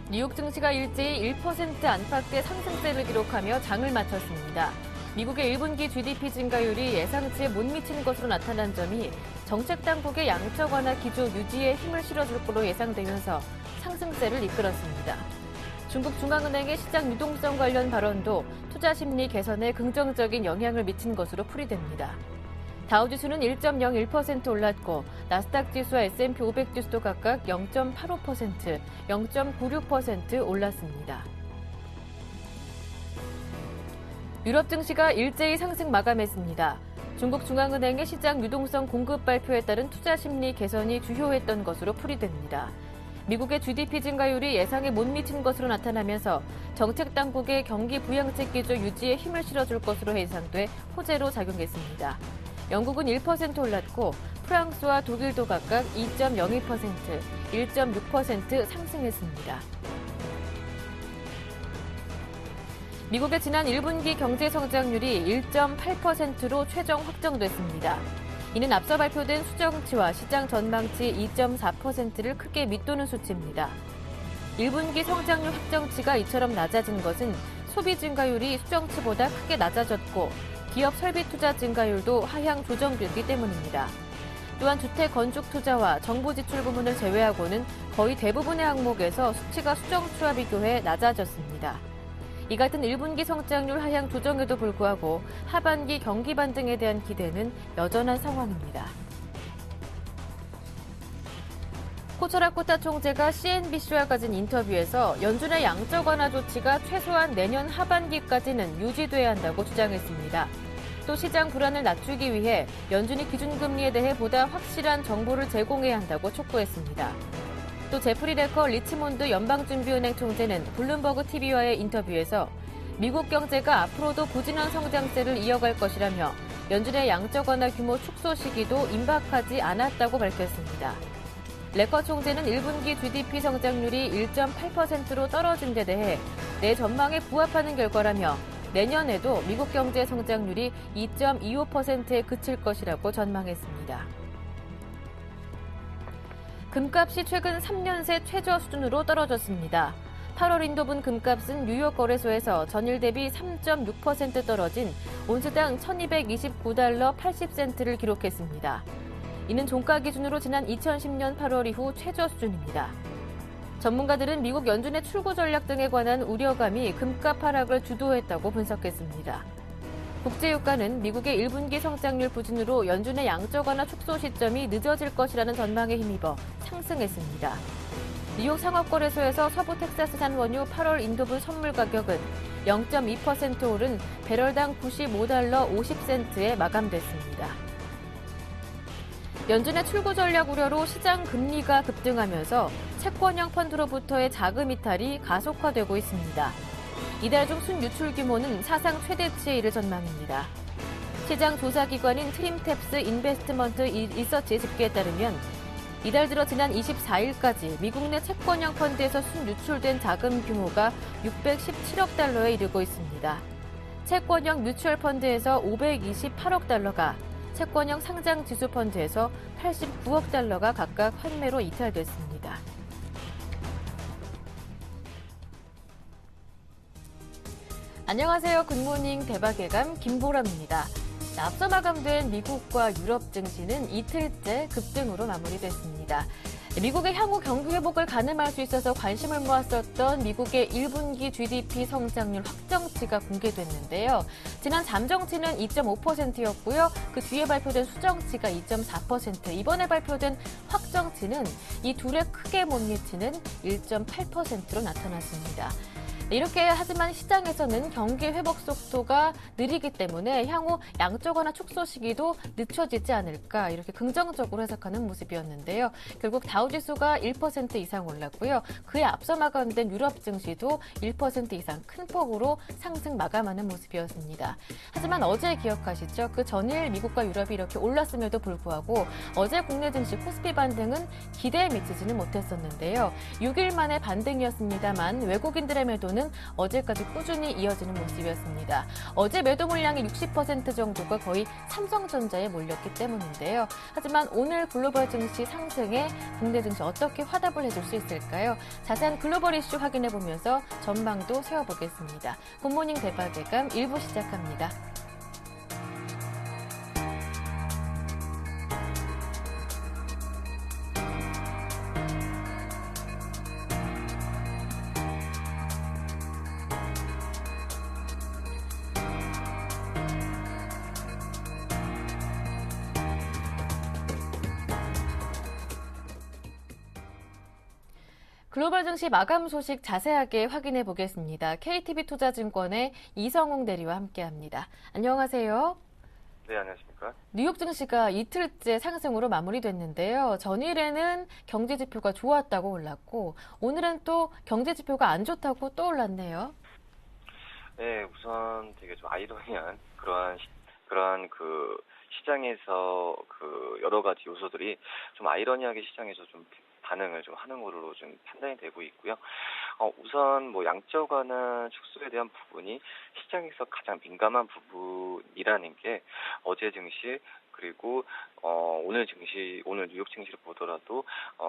뉴욕 증시가 일제히 1% 안팎의 상승세를 기록하며 장을 마쳤습니다. 미국의 1분기 GDP 증가율이 예상치에 못 미치는 것으로 나타난 점이 정책 당국의 양적 완화 기조 유지에 힘을 실어줄 것으로 예상되면서 상승세를 이끌었습니다. 중국 중앙은행의 시장 유동성 관련 발언도 투자 심리 개선에 긍정적인 영향을 미친 것으로 풀이됩니다. 다우지수는 1.01% 올랐고 나스닥 지수와 S&P 500 지수도 각각 0.85%, 0.96% 올랐습니다. 유럽 증시가 일제히 상승 마감했습니다. 중국 중앙은행의 시장 유동성 공급 발표에 따른 투자 심리 개선이 주요했던 것으로 풀이됩니다. 미국의 GDP 증가율이 예상에 못 미친 것으로 나타나면서 정책 당국의 경기 부양책 기조 유지에 힘을 실어줄 것으로 예상돼 호재로 작용했습니다. 영국은 1% 올랐고 프랑스와 독일도 각각 2.02%, 1.6% 상승했습니다. 미국의 지난 1분기 경제 성장률이 1.8%로 최종 확정됐습니다. 이는 앞서 발표된 수정치와 시장 전망치 2.4%를 크게 밑도는 수치입니다. 1분기 성장률 확정치가 이처럼 낮아진 것은 소비 증가율이 수정치보다 크게 낮아졌고 기업 설비 투자 증가율도 하향 조정되기 때문입니다. 또한 주택 건축 투자와 정부 지출 부문을 제외하고는 거의 대부분의 항목에서 수치가 수정치와 비교해 낮아졌습니다. 이 같은 1분기 성장률 하향 조정에도 불구하고 하반기 경기 반등에 대한 기대는 여전한 상황입니다. 코처라코타 총재가 CNBC와 가진 인터뷰에서 연준의 양적 완화 조치가 최소한 내년 하반기까지는 유지돼야 한다고 주장했습니다. 또 시장 불안을 낮추기 위해 연준이 기준금리에 대해 보다 확실한 정보를 제공해야 한다고 촉구했습니다. 또 제프리 레커 리치몬드 연방준비은행 총재는 블룸버그 TV와의 인터뷰에서 미국 경제가 앞으로도 부진한 성장세를 이어갈 것이라며 연준의 양적 완화 규모 축소 시기도 임박하지 않았다고 밝혔습니다. 레커 총재는 1분기 GDP 성장률이 1.8%로 떨어진 데 대해 내 전망에 부합하는 결과라며 내년에도 미국 경제 성장률이 2.25%에 그칠 것이라고 전망했습니다. 금값이 최근 3년 새 최저 수준으로 떨어졌습니다. 8월 인도분 금값은 뉴욕 거래소에서 전일 대비 3.6% 떨어진 온스당 1229달러 80센트를 기록했습니다. 이는 종가 기준으로 지난 2010년 8월 이후 최저 수준입니다. 전문가들은 미국 연준의 출구 전략 등에 관한 우려감이 금값 하락을 주도했다고 분석했습니다. 국제유가는 미국의 1분기 성장률 부진으로 연준의 양적 완화 축소 시점이 늦어질 것이라는 전망에 힘입어 상승했습니다. 뉴욕 상업거래소에서 서부 텍사스산 원유 8월 인도분 선물 가격은 0.2% 오른 배럴당 95달러 50센트에 마감됐습니다. 연준의 출구 전략 우려로 시장 금리가 급등하면서 채권형 펀드로부터의 자금 이탈이 가속화되고 있습니다. 이달 중 순유출 규모는 사상 최대치에 이를 전망입니다. 시장 조사기관인 트림탭스 인베스트먼트 리서치 집계에 따르면 이달 들어 지난 24일까지 미국 내 채권형 펀드에서 순유출된 자금 규모가 617억 달러에 이르고 있습니다. 채권형 뮤추얼 펀드에서 528억 달러가, 채권형 상장 지수 펀드에서 89억 달러가 각각 환매로 이탈됐습니다. 안녕하세요. 굿모닝 대박예감 김보람입니다. 앞서 마감된 미국과 유럽 증시는 이틀째 급등으로 마무리됐습니다. 미국의 향후 경기 회복을 가늠할 수 있어서 관심을 모았었던 미국의 1분기 GDP 성장률 확정치가 공개됐는데요. 지난 잠정치는 2.5%였고요. 그 뒤에 발표된 수정치가 2.4%, 이번에 발표된 확정치는 이 둘에 크게 못 미치는 1.8%로 나타났습니다. 이렇게 하지만 시장에서는 경기 회복 속도가 느리기 때문에 향후 양적 완화 축소 시기도 늦춰지지 않을까 이렇게 긍정적으로 해석하는 모습이었는데요. 결국 다우지수가 1% 이상 올랐고요. 그에 앞서 마감된 유럽 증시도 1% 이상 큰 폭으로 상승 마감하는 모습이었습니다. 하지만 어제 기억하시죠? 그 전일 미국과 유럽이 이렇게 올랐음에도 불구하고 어제 국내 증시 코스피 반등은 기대에 미치지는 못했었는데요. 6일 만에 반등이었습니다만 외국인들의 매도는 매도는 어제까지 꾸준히 이어지는 모습이었습니다. 어제 매도 물량의 60% 정도가 거의 삼성전자에 몰렸기 때문인데요. 하지만 오늘 글로벌 증시 상승에 국내 증시 어떻게 화답을 해줄 수 있을까요? 자세한 글로벌 이슈 확인해보면서 전망도 세워보겠습니다. 굿모닝 대박예감 1부 시작합니다. 글로벌 증시 마감 소식 자세하게 확인해 보겠습니다. KTB투자증권의 이성웅 대리와 함께합니다. 안녕하세요. 네, 안녕하십니까. 뉴욕 증시가 이틀째 상승으로 마무리됐는데요. 전일에는 경제 지표가 좋았다고 올랐고 오늘은 또 경제 지표가 안 좋다고 또 올랐네요. 네, 우선 되게 좀 아이러니한 그러한 그 시장에서 그 여러 가지 요소들이 좀 아이러니하게 시장에서 좀 반응을 좀 하는 걸로 좀 판단이 되고 있고요. 우선 뭐 양적완화 축소에 대한 부분이 시장에서 가장 민감한 부분이라는 게 어제 증시 그리고 오늘 뉴욕 증시를 보더라도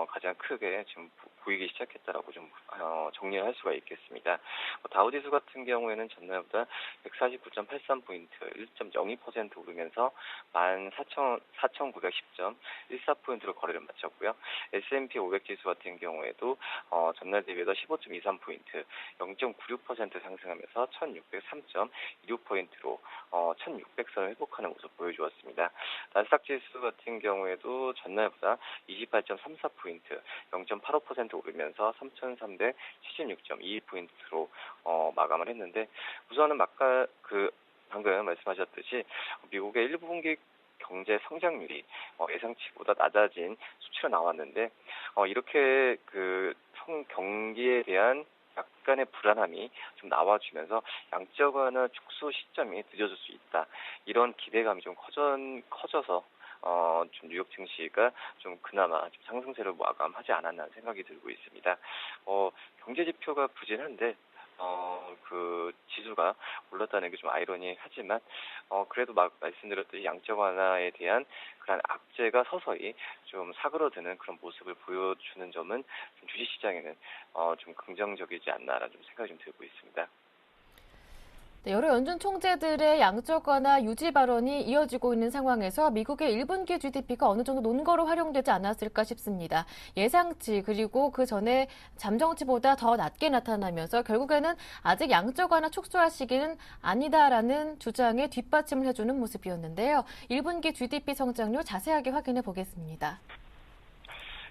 가장 크게 지금 보이기 시작했다라고 좀 정리를 할 수가 있겠습니다. 다우지수 같은 경우에는 전날보다 149.83포인트, 1.02% 오르면서 14,910점, 14포인트로 거래를 마쳤고요. S&P 500 지수 같은 경우에도 전날 대비해서 15.23포인트, 0.96% 상승하면서 1,603.26포인트로 1,600선을 회복하는 모습 보여주었습니다. 나스닥 지수 같은 경우에도 전날보다 28.34포인트, 0.85% 오르면서 3,376.22포인트로 마감을 했는데, 우선은 방금 말씀하셨듯이 미국의 1분기 경제 성장률이 예상치보다 낮아진 수치로 나왔는데, 이렇게 경기에 대한 약간의 불안함이 좀 나와주면서 양적 완화 축소 시점이 늦어질 수 있다. 이런 기대감이 좀 커져서 좀 뉴욕 증시가 좀 그나마 좀 상승세를 마감하지 않았나 생각이 들고 있습니다. 경제 지표가 부진한데 그 지수가 올랐다는 게 좀 아이러니하지만 그래도 말씀드렸듯이 양적 완화에 대한 그런 악재가 서서히 좀 사그러드는 그런 모습을 보여주는 점은 좀 주식시장에는 좀 긍정적이지 않나라는 좀 생각이 좀 들고 있습니다. 네, 여러 연준 총재들의 양적 완화 유지 발언이 이어지고 있는 상황에서 미국의 1분기 GDP가 어느 정도 논거로 활용되지 않았을까 싶습니다. 예상치 그리고 그 전에 잠정치보다 더 낮게 나타나면서 결국에는 아직 양적 완화 축소할 시기는 아니다라는 주장에 뒷받침을 해주는 모습이었는데요. 1분기 GDP 성장률 자세하게 확인해 보겠습니다.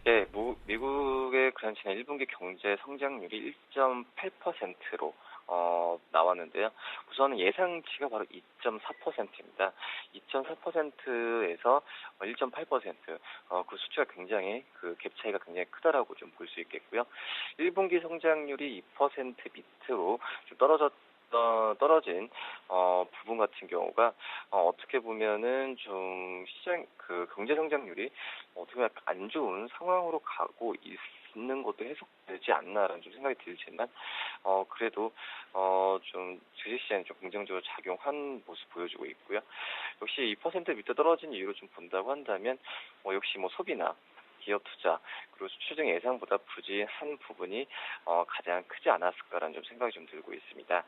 네, 미국의 지난 1분기 경제 성장률이 1.8%로 나왔는데요. 우선은 예상치가 바로 2.4%입니다. 2.4%에서 1.8%, 그 수치가 굉장히 갭 차이가 굉장히 크다라고 좀 볼 수 있겠고요. 1분기 성장률이 2% 밑으로 좀 떨어진 부분 같은 경우가 어떻게 보면은 좀 경제 성장률이 어떻게 보면 안 좋은 상황으로 가고 있는 것도 해석되지 않나라는 좀 생각이 들지만 그래도 좀 주식시장에 좀 긍정적으로 작용한 모습 보여주고 있고요. 역시 2% 밑에 떨어진 이유를 좀 본다고 한다면 역시 소비나 기업 투자 그리고 수출 등 예상보다 부진한 부분이 가장 크지 않았을까라는 좀 생각이 좀 들고 있습니다.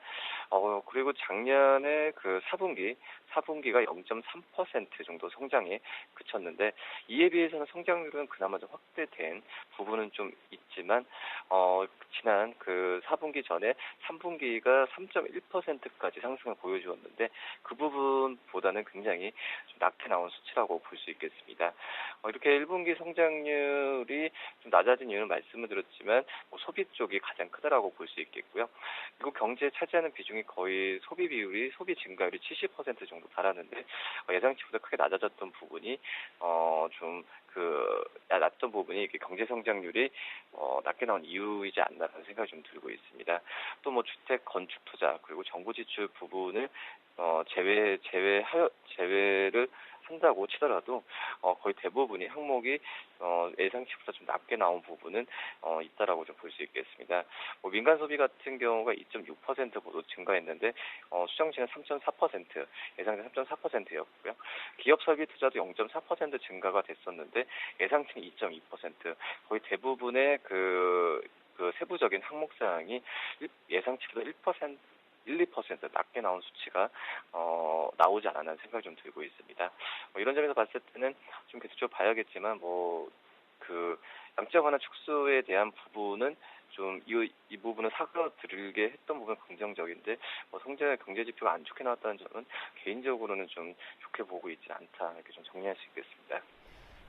그리고 작년에 4분기가 0.3% 정도 성장에 그쳤는데 이에 비해서는 성장률은 그나마 좀 확대된 부분은 좀 있지만 지난 4분기 전에 3분기가 3.1%까지 상승을 보여주었는데 그 부분보다는 굉장히 좀 낮게 나온 수치라고 볼 수 있겠습니다. 이렇게 1분기 성장률이 좀 낮아진 이유는 말씀을 드렸지만 소비 쪽이 가장 크다라고 볼 수 있겠고요. 미국 경제에 차지하는 비중이 거의 소비 증가율이 70% 정도 달하는데 예상치보다 크게 낮아졌던 부분이 낮던 부분이 이렇게 경제 성장률이 낮게 나온 이유이지 않나라는 생각이 좀 들고 있습니다. 또 주택 건축 투자 그리고 정부 지출 부분을 제외를 한다고 치더라도 거의 대부분이 항목이 예상치보다 좀 낮게 나온 부분은 있다라고 좀 볼 수 있겠습니다. 뭐 민간 소비 같은 경우가 2.6% 보도 증가했는데 수정치는 3.4%, 예상치 3.4%였고요. 기업 설비 투자도 0.4% 증가가 됐었는데 예상치는 2.2%, 거의 대부분의 그 세부적인 항목 사항이 예상치보다 1~2% 낮게 나온 수치가 나오지 않았나 생각이 좀 들고 있습니다. 이런 점에서 봤을 때는 좀 계속적으로 봐야겠지만 그 양적 완화 축소에 대한 부분은 좀 이 부분을 사그러들게 했던 부분은 긍정적인데 성장 경제 지표가 안 좋게 나왔다는 점은 개인적으로는 좀 좋게 보고 있지 않다, 이렇게 좀 정리할 수 있겠습니다.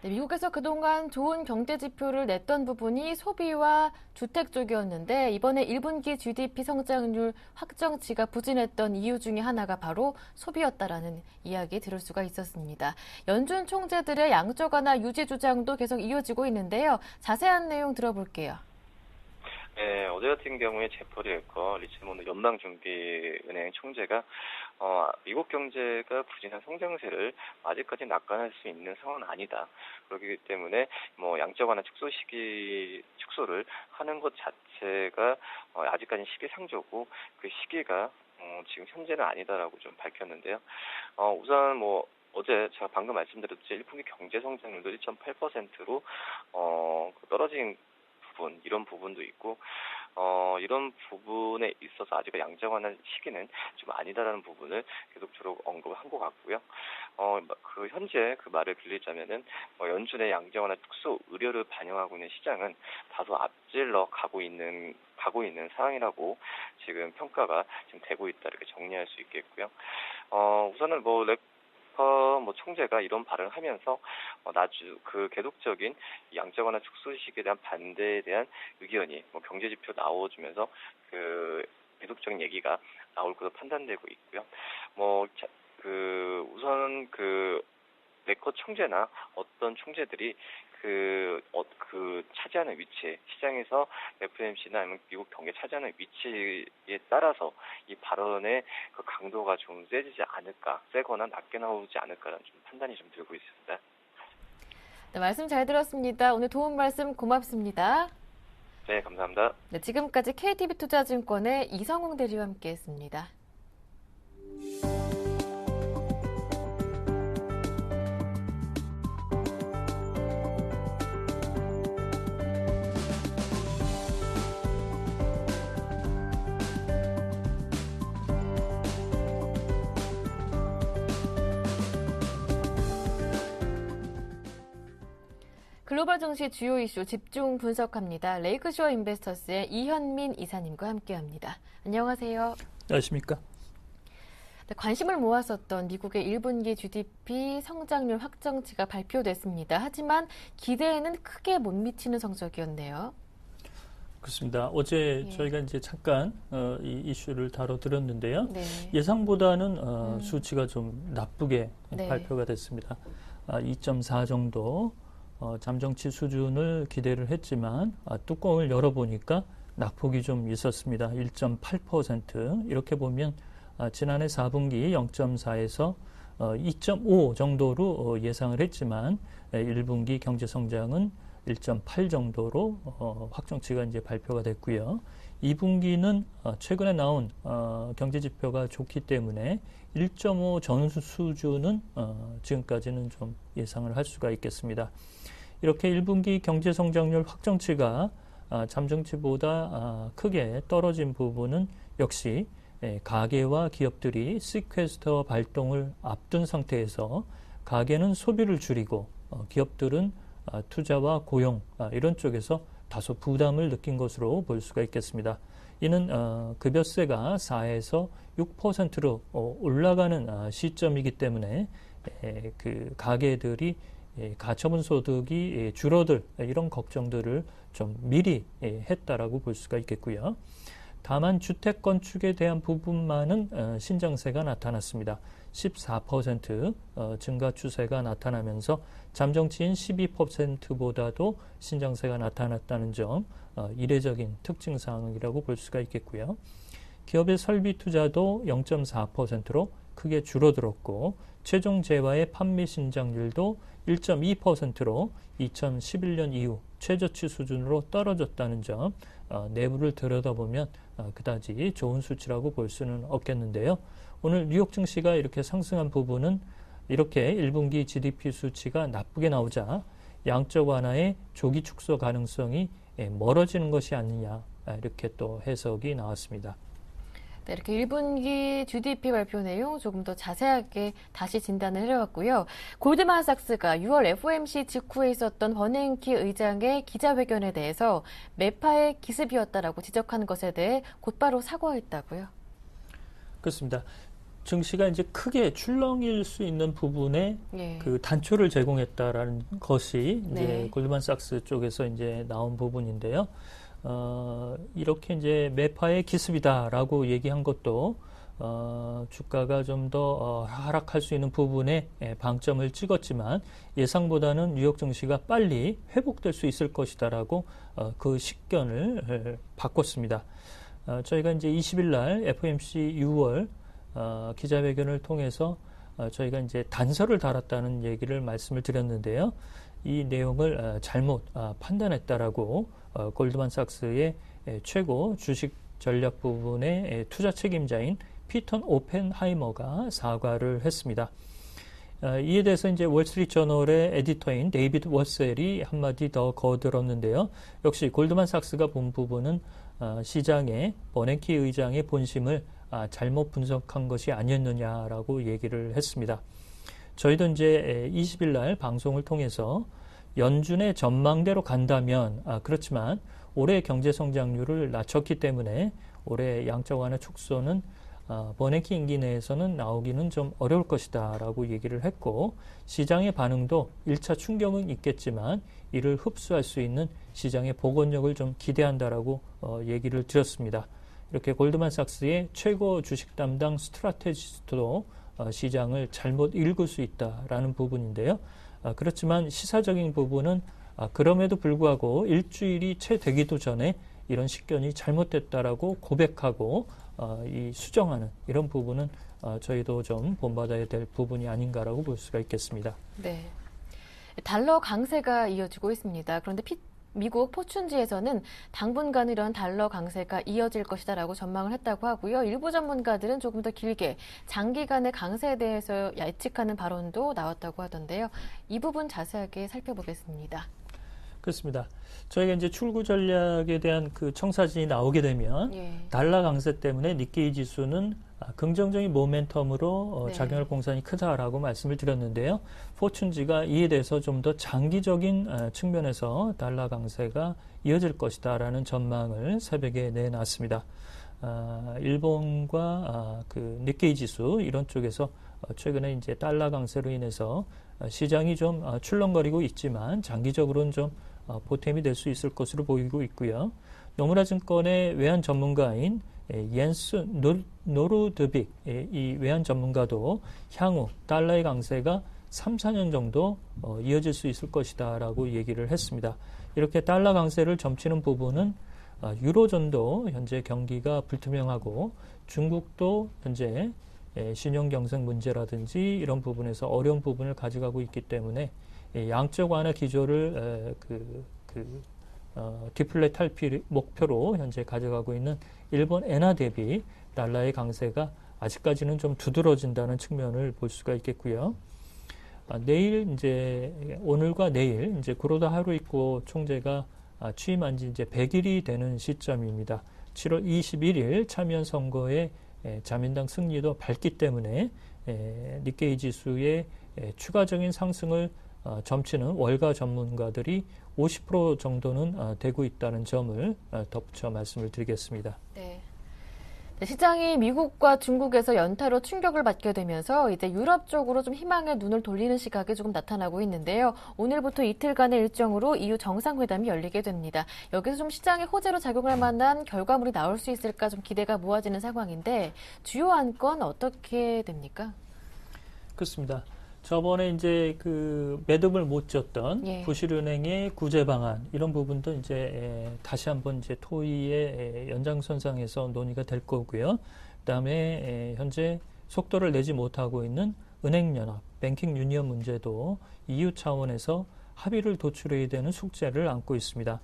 네, 미국에서 그동안 좋은 경제 지표를 냈던 부분이 소비와 주택 쪽이었는데 이번에 1분기 GDP 성장률 확정치가 부진했던 이유 중에 하나가 바로 소비였다라는 이야기 들을 수가 있었습니다. 연준 총재들의 양적 완화 유지 주장도 계속 이어지고 있는데요. 자세한 내용 들어볼게요. 네, 어제 같은 경우에 제퍼리 웰커 리치몬드 연방준비은행 총재가 미국 경제가 부진한 성장세를 아직까지 낙관할 수 있는 상황은 아니다. 그렇기 때문에 양적 완화 축소를 하는 것 자체가 아직까지는 시기상조고 그 시기가 지금 현재는 아니다라고 좀 밝혔는데요. 우선 어제 제가 방금 말씀드렸듯이 1분기 경제 성장률도 1.8%로 떨어진 부분, 이런 부분도 있고 이런 부분에 있어서 아직 양적 완화 시기는 좀 아니다라는 부분을 계속적으로 언급한 것 같고요. 그 현재 그 말을 빌리자면은 연준의 양적 완화 축소 우려를 반영하고 있는 시장은 다소 앞질러 가고 있는 상황이라고 지금 평가가 지금 되고 있다, 이렇게 정리할 수 있겠고요. 우선은 총재가 이런 발언을 하면서 그 계속적인 양적 완화 축소 시기에 대한 반대에 대한 의견이 경제 지표 나와주면서 그 계속적인 얘기가 나올 것으로 판단되고 있고요. 우선 웰커 총재나 어떤 총재들이 차지하는 위치, 시장에서 FOMC나 아니면 미국 경제 차지하는 위치에 따라서 이 발언의 그 강도가 좀 세거나 낮게 나오지 않을까라는 좀 판단이 좀 들고 있습니다. 네, 말씀 잘 들었습니다. 오늘 도움 말씀 고맙습니다. 네, 감사합니다. 네, 지금까지 KTB투자증권의 이성웅 대리와 함께했습니다. 글로벌 증시 주요 이슈 집중 분석합니다. 레이크쇼어 인베스터스의 이현민 이사님과 함께합니다. 안녕하세요. 안녕하십니까? 네, 관심을 모았었던 미국의 1분기 GDP 성장률 확정치가 발표됐습니다. 하지만 기대에는 크게 못 미치는 성적이었네요. 그렇습니다. 어제 저희가 이제 잠깐 이 이슈를 다뤄드렸는데요. 네. 예상보다는 수치가 좀 나쁘게 네. 발표가 됐습니다. 2.4 정도 잠정치 수준을 기대를 했지만 뚜껑을 열어보니까 낙폭이 좀 있었습니다. 1.8%. 이렇게 보면 지난해 4분기 0.4에서 2.5 정도로 예상을 했지만 1분기 경제 성장은 1.8 정도로 확정치가 이제 발표가 됐고요. 2분기는 최근에 나온 경제 지표가 좋기 때문에 1.5 전수 수준은 지금까지는 좀 예상을 할 수가 있겠습니다. 이렇게 1분기 경제 성장률 확정치가 잠정치보다 크게 떨어진 부분은 역시 가계와 기업들이 시퀘스터 발동을 앞둔 상태에서 가계는 소비를 줄이고 기업들은 투자와 고용 이런 쪽에서 다소 부담을 느낀 것으로 볼 수가 있겠습니다. 이는 급여세가 4에서 6%로 올라가는 시점이기 때문에 그 가계들이 가처분 소득이 줄어들 이런 걱정들을 좀 미리 했다라고 볼 수가 있겠고요. 다만 주택 건축에 대한 부분만은 신장세가 나타났습니다. 14% 증가 추세가 나타나면서 잠정치인 12%보다도 신장세가 나타났다는 점 이례적인 특징 사항이라고 볼 수가 있겠고요. 기업의 설비 투자도 0.4%로 크게 줄어들었고 최종 재화의 판매 신장률도 1.2%로 2011년 이후 최저치 수준으로 떨어졌다는 점, 내부를 들여다보면 그다지 좋은 수치라고 볼 수는 없겠는데요. 오늘 뉴욕 증시가 이렇게 상승한 부분은 이렇게 1분기 GDP 수치가 나쁘게 나오자 양적 완화의 조기 축소 가능성이 멀어지는 것이 아니냐, 이렇게 또 해석이 나왔습니다. 네, 이렇게 1분기 GDP 발표 내용 조금 더 자세하게 다시 진단을 해봤고요. 골드만삭스가 6월 FOMC 직후에 있었던 버냉키 의장의 기자회견에 대해서 매파의 기습이었다라고 지적한 것에 대해 곧바로 사과했다고요. 그렇습니다. 증시가 이제 크게 출렁일 수 있는 부분에 예. 그 단초를 제공했다라는 것이 이제 네. 골드만삭스 쪽에서 이제 나온 부분인데요. 이렇게 이제 매파의 기습이다라고 얘기한 것도 주가가 좀 더 하락할 수 있는 부분에 방점을 찍었지만 예상보다는 뉴욕 증시가 빨리 회복될 수 있을 것이다라고 그 식견을 바꿨습니다. 저희가 이제 20일 날 FOMC 6월 기자회견을 통해서 저희가 이제 단서를 달았다는 얘기를 말씀을 드렸는데요. 이 내용을 잘못 판단했다라고 골드만삭스의 최고 주식 전략 부분의 투자 책임자인 피터 오펜하이머가 사과를 했습니다. 이에 대해서 이제 월스트리트저널의 에디터인 데이비드 워셀이 한마디 더 거들었는데요. 역시 골드만삭스가 본 부분은 시장의 버냉키 의장의 본심을 잘못 분석한 것이 아니었느냐라고 얘기를 했습니다. 저희도 이제 20일 날 방송을 통해서 연준의 전망대로 간다면 그렇지만 올해 경제 성장률을 낮췄기 때문에 올해 양적 완화 축소는 버냉키 임기 내에서는 나오기는 좀 어려울 것이다 라고 얘기를 했고 시장의 반응도 1차 충격은 있겠지만 이를 흡수할 수 있는 시장의 복원력을 좀 기대한다라고 얘기를 드렸습니다. 이렇게 골드만삭스의 최고 주식 담당 스트라테지스트도 시장을 잘못 읽을 수 있다라는 부분인데요. 그렇지만 시사적인 부분은 그럼에도 불구하고 일주일이 채 되기도 전에 이런 식견이 잘못됐다라고 고백하고 이 수정하는 이런 부분은 저희도 좀 본받아야 될 부분이 아닌가라고 볼 수가 있겠습니다. 네, 달러 강세가 이어지고 있습니다. 그런데 미국 포춘지에서는 당분간 이런 달러 강세가 이어질 것이다라고 전망을 했다고 하고요. 일부 전문가들은 조금 더 길게 장기간의 강세에 대해서 예측하는 발언도 나왔다고 하던데요. 이 부분 자세하게 살펴보겠습니다. 그렇습니다. 저희가 이제 출구 전략에 대한 그 청사진이 나오게 되면 달러 강세 때문에 니케이 지수는 긍정적인 모멘텀으로 작용할 공산이 크다라고 말씀을 드렸는데요. 포춘지가 이에 대해서 좀 더 장기적인 측면에서 달러 강세가 이어질 것이다라는 전망을 새벽에 내놨습니다. 일본과 그 니케이 지수 이런 쪽에서 최근에 이제 달러 강세로 인해서 시장이 좀 출렁거리고 있지만 장기적으로는 좀 보탬이 될 수 있을 것으로 보이고 있고요. 노무라 증권의 외환 전문가인 옌스 노르드빅 이 외환 전문가도 향후 달러의 강세가 3, 4년 정도 이어질 수 있을 것이다라고 얘기를 했습니다. 이렇게 달러 강세를 점치는 부분은 유로존도 현재 경기가 불투명하고 중국도 현재 신용 경색 문제라든지 이런 부분에서 어려운 부분을 가져가고 있기 때문에 양적 완화 기조를 디플레 탈피 목표로 현재 가져가고 있는 일본 엔화 대비 달러의 강세가 아직까지는 좀 두드러진다는 측면을 볼 수가 있겠고요. 내일 이제 오늘과 내일 이제 구로다 하루이코 총재가 취임한 지 이제 100일이 되는 시점입니다. 7월 21일 참여연 선거에 자민당 승리도 밝기 때문에 니케이 지수의 추가적인 상승을 점치는 월가 전문가들이 50% 정도는 되고 있다는 점을 덧붙여 말씀을 드리겠습니다. 네. 시장이 미국과 중국에서 연타로 충격을 받게 되면서 이제 유럽 쪽으로 좀 희망의 눈을 돌리는 시각이 조금 나타나고 있는데요. 오늘부터 이틀간의 일정으로 EU 정상회담이 열리게 됩니다. 여기서 좀 시장의 호재로 작용할 만한 결과물이 나올 수 있을까 좀 기대가 모아지는 상황인데 주요 안건 어떻게 됩니까? 그렇습니다. 저번에 이제 그 매듭을 못 졌던 부실은행의 구제 방안 이런 부분도 이제 다시 한번 이제 토의의 연장선상에서 논의가 될 거고요. 그다음에 현재 속도를 내지 못하고 있는 은행연합, 뱅킹 유니언 문제도 EU 차원에서 합의를 도출해야 되는 숙제를 안고 있습니다.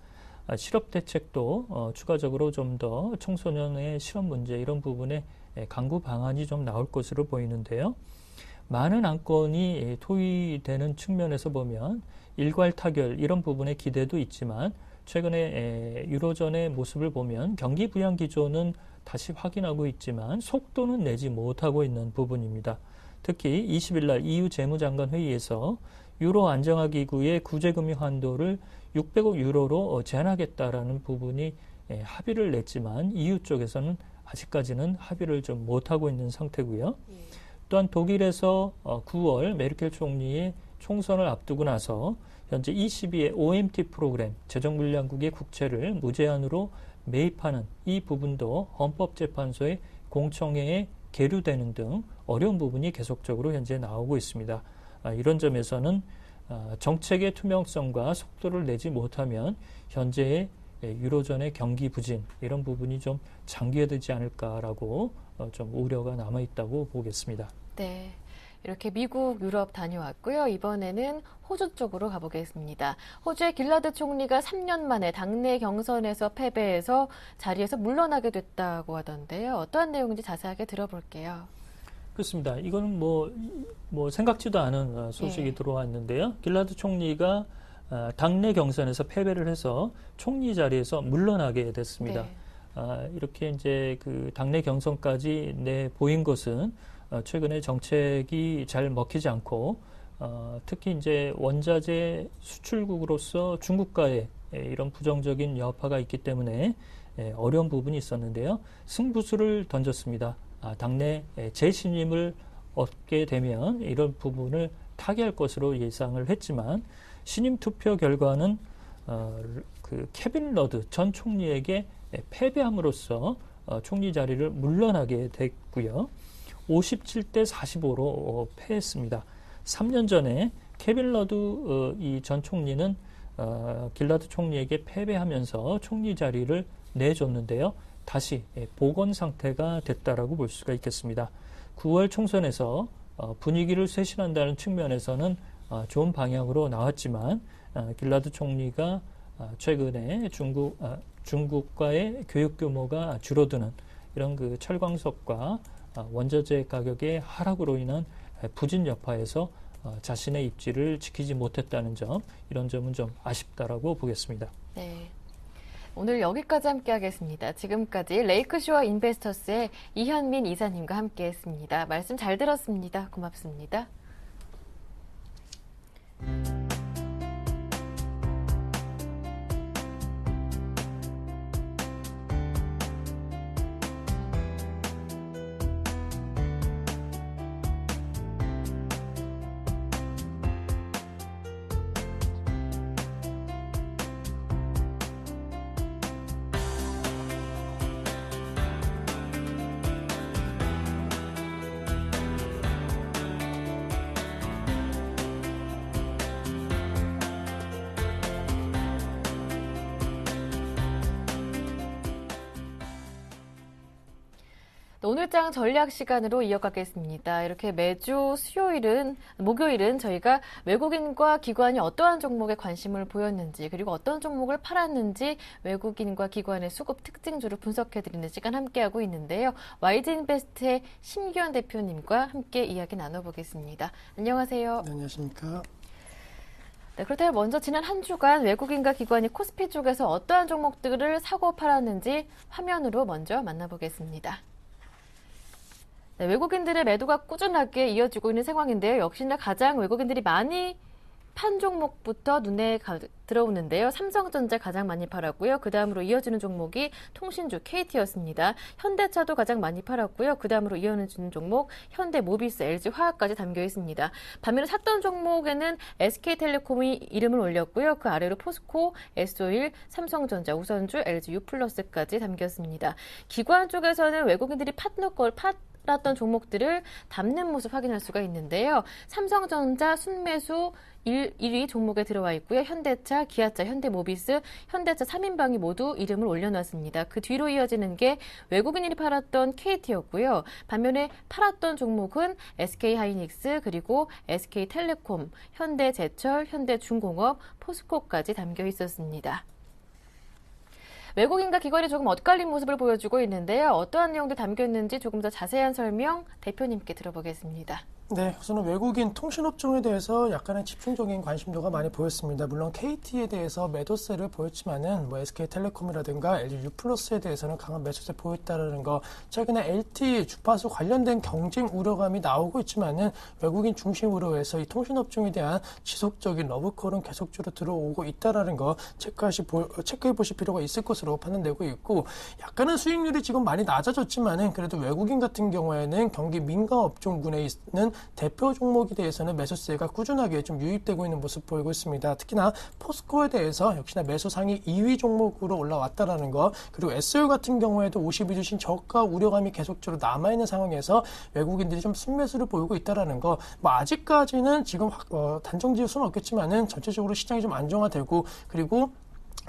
실업 대책도 추가적으로 좀 더 청소년의 실업 문제 이런 부분에 강구 방안이 좀 나올 것으로 보이는데요. 많은 안건이 토의되는 측면에서 보면 일괄 타결 이런 부분의 기대도 있지만 최근에 유로존의 모습을 보면 경기 부양 기조는 다시 확인하고 있지만 속도는 내지 못하고 있는 부분입니다. 특히 20일 날 EU 재무장관 회의에서 유로 안정화기구의 구제금융 한도를 600억 유로로 제한하겠다라는 부분이 합의를 냈지만 EU 쪽에서는 아직까지는 합의를 좀 못하고 있는 상태고요. 또한 독일에서 9월 메르켈 총리의 총선을 앞두고 나서 현재 ECB의 OMT 프로그램, 재정불량국의 국채를 무제한으로 매입하는 이 부분도 헌법재판소의 공청회에 계류되는 등 어려운 부분이 계속적으로 현재 나오고 있습니다. 이런 점에서는 정책의 투명성과 속도를 내지 못하면 현재의 유로존의 경기 부진 이런 부분이 좀 장기화되지 않을까라고 좀 우려가 남아있다고 보겠습니다. 네, 이렇게 미국, 유럽 다녀왔고요. 이번에는 호주 쪽으로 가보겠습니다. 호주의 길라드 총리가 3년 만에 당내 경선에서 패배해서 자리에서 물러나게 됐다고 하던데요. 어떠한 내용인지 자세하게 들어볼게요. 그렇습니다. 이거는 뭐 생각지도 않은 소식이 들어왔는데요. 길라드 총리가 당내 경선에서 패배를 해서 총리 자리에서 물러나게 됐습니다. 이렇게 이제 그 당내 경선까지 내보인 것은 최근에 정책이 잘 먹히지 않고 특히 이제 원자재 수출국으로서 중국과의 이런 부정적인 여파가 있기 때문에 어려운 부분이 있었는데요. 승부수를 던졌습니다. 당내 재신임을 얻게 되면 이런 부분을 타개할 것으로 예상을 했지만 신임 투표 결과는 그 케빈 러드 전 총리에게 패배함으로써 총리 자리를 물러나게 됐고요. 57대 45로 패했습니다. 3년 전에 케빈 러드 이 전 총리는 길라드 총리에게 패배하면서 총리 자리를 내줬는데요. 다시 복원 상태가 됐다라고 볼 수가 있겠습니다. 9월 총선에서 분위기를 쇄신한다는 측면에서는 좋은 방향으로 나왔지만 길라드 총리가 최근에 중국과의 교육 규모가 줄어드는 이런 그 철광석과 원자재 가격의 하락으로 인한 부진 여파에서 자신의 입지를 지키지 못했다는 점, 이런 점은 좀 아쉽다라고 보겠습니다. 네. 오늘 여기까지 함께하겠습니다. 지금까지 레이크쇼어 인베스터스의 이현민 이사님과 함께했습니다. 말씀 잘 들었습니다. 고맙습니다. 오늘장 전략 시간으로 이어가겠습니다. 이렇게 매주 목요일은 저희가 외국인과 기관이 어떠한 종목에 관심을 보였는지 그리고 어떤 종목을 팔았는지 외국인과 기관의 수급 특징주를 분석해드리는 시간 함께하고 있는데요. YG인베스트의 심규현 대표님과 함께 이야기 나눠보겠습니다. 안녕하세요. 네, 안녕하십니까. 네, 그렇다면 먼저 지난 한 주간 외국인과 기관이 코스피 쪽에서 어떠한 종목들을 사고 팔았는지 화면으로 먼저 만나보겠습니다. 네, 외국인들의 매도가 꾸준하게 이어지고 있는 상황인데요. 역시나 가장 외국인들이 많이 판 종목부터 눈에 들어오는데요. 삼성전자 가장 많이 팔았고요. 그 다음으로 이어지는 종목이 통신주 KT였습니다. 현대차도 가장 많이 팔았고요. 그 다음으로 이어지는 종목 현대모비스, LG화학까지 담겨 있습니다. 반면에 샀던 종목에는 SK텔레콤이 이름을 올렸고요. 그 아래로 포스코, S-오일, 삼성전자, 우선주, LG U+까지 담겼습니다. 기관 쪽에서는 외국인들이 팔았던 팔았던 종목들을 담는 모습 확인할 수가 있는데요. 삼성전자 순매수 1위 종목에 들어와 있고요. 현대차, 기아차, 현대모비스, 현대차 3인방이 모두 이름을 올려놨습니다. 그 뒤로 이어지는 게 외국인이 팔았던 KT였고요. 반면에 팔았던 종목은 SK하이닉스, 그리고 SK텔레콤, 현대제철, 현대중공업, 포스코까지 담겨 있었습니다. 외국인과 기관이 조금 엇갈린 모습을 보여주고 있는데요. 어떠한 내용들 담겨 있는지 조금 더 자세한 설명 대표님께 들어보겠습니다. 네, 우선은 외국인 통신업종에 대해서 약간의 집중적인 관심도가 많이 보였습니다. 물론 KT에 대해서 매도세를 보였지만은 SK텔레콤이라든가 LG유플러스에 대해서는 강한 매수세 보였다라는 거, 최근에 LTE 주파수 관련된 경쟁 우려감이 나오고 있지만은 외국인 중심으로 해서 이 통신업종에 대한 지속적인 러브콜은 계속적으로 들어오고 있다라는 거 체크해 보실 필요가 있을 것으로 판단되고 있고, 약간은 수익률이 지금 많이 낮아졌지만은 그래도 외국인 같은 경우에는 경기 민감 업종군에 있는 대표 종목에 대해서는 매수세가 꾸준하게 좀 유입되고 있는 모습 보이고 있습니다. 특히나 포스코에 대해서 역시나 매수 상위 2위 종목으로 올라왔다라는 거, 그리고 SOL 같은 경우에도 52주 신 저가 우려감이 계속적으로 남아있는 상황에서 외국인들이 좀 순매수를 보이고 있다라는 거, 아직까지는 지금 단정 지을 수는 없겠지만은 전체적으로 시장이 좀 안정화되고, 그리고